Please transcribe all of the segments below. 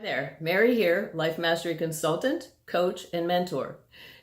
There, Mary here, Life Mastery Consultant, Coach, and Mentor.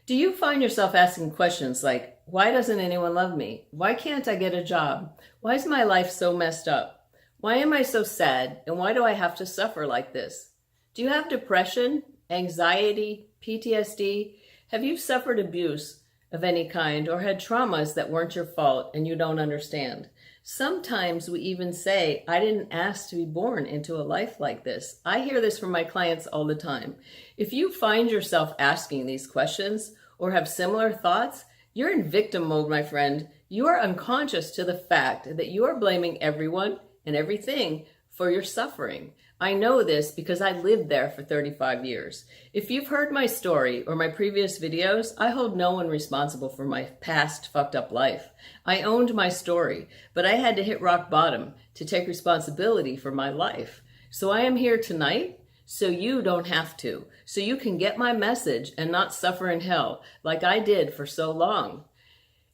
Do you find yourself asking questions like, why doesn't anyone love me? Why can't I get a job? Why is my life so messed up? Why am I so sad? And why do I have to suffer like this? Do you have depression, anxiety, PTSD? Have you suffered abuse of any kind or had traumas that weren't your fault and you don't understand? Sometimes we even say, I didn't ask to be born into a life like this. I hear this from my clients all the time. If you find yourself asking these questions or have similar thoughts, you're in victim mode, my friend. You are unconscious to the fact that you are blaming everyone and everything for your suffering. I know this because I lived there for 35 years. If you've heard my story or my previous videos, I hold no one responsible for my past fucked up life. I owned my story, but I had to hit rock bottom to take responsibility for my life. So I am here tonight so you don't have to, so you can get my message and not suffer in hell like I did for so long.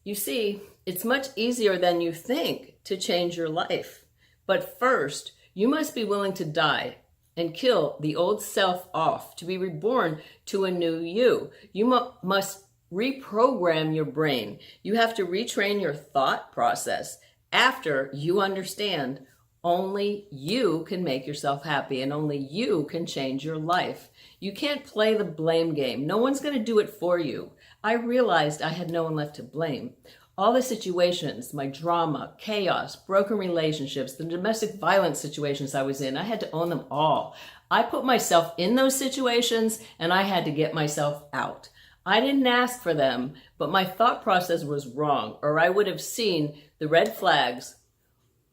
You see, it's much easier than you think to change your life. But first, you must be willing to die and kill the old self off to be reborn to a new you. You must reprogram your brain. You have to retrain your thought process after you understand only you can make yourself happy and only you can change your life. You can't play the blame game. No one's going to do it for you. I realized I had no one left to blame. All the situations, my drama, chaos, broken relationships, the domestic violence situations I was in, I had to own them all. I put myself in those situations and I had to get myself out. I didn't ask for them, but my thought process was wrong, or I would have seen the red flags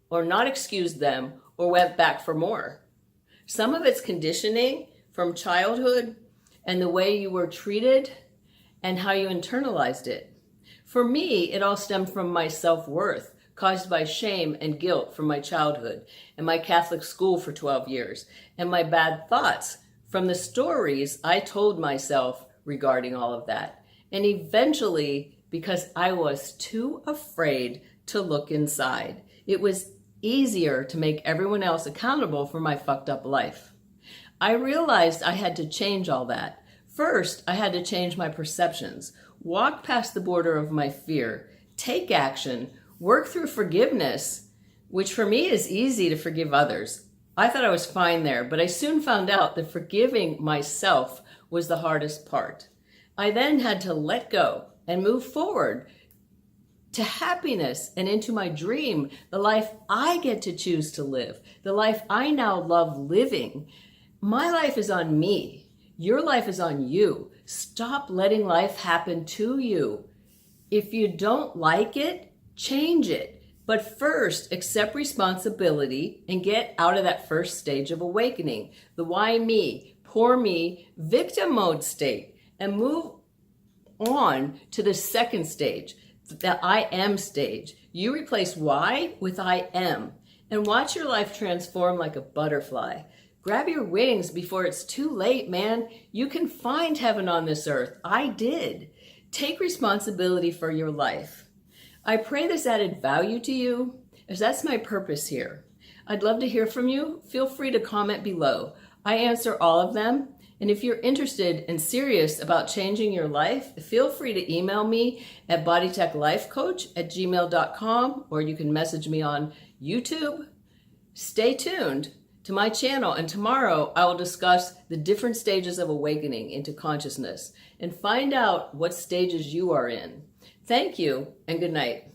or not excused them or went back for more. Some of it's conditioning from childhood and the way you were treated and how you internalized it. For me, it all stemmed from my self-worth, caused by shame and guilt from my childhood and my Catholic school for 12 years, and my bad thoughts from the stories I told myself regarding all of that. And eventually, because I was too afraid to look inside, it was easier to make everyone else accountable for my fucked up life. I realized I had to change all that. First, I had to change my perceptions. Walk past the border of my fear, take action, work through forgiveness, which for me is easy to forgive others. I thought I was fine there, but I soon found out that forgiving myself was the hardest part. I then had to let go and move forward to happiness and into my dream, the life I get to choose to live, the life I now love living. My life is on me. Your life is on you. Stop letting life happen to you. If you don't like it, change it. But first, accept responsibility and get out of that first stage of awakening, the why me, poor me, victim mode state, and move on to the second stage, the I am stage. You replace why with I am and watch your life transform like a butterfly. Grab your wings before it's too late, man. You can find heaven on this earth. I did. Take responsibility for your life. I pray this added value to you, as that's my purpose here. I'd love to hear from you. Feel free to comment below. I answer all of them. And if you're interested and serious about changing your life, feel free to email me at bodytechlifecoach@gmail.com, or you can message me on YouTube. Stay tuned to my channel, and tomorrow I will discuss the different stages of awakening into consciousness and find out what stages you are in. Thank you and good night.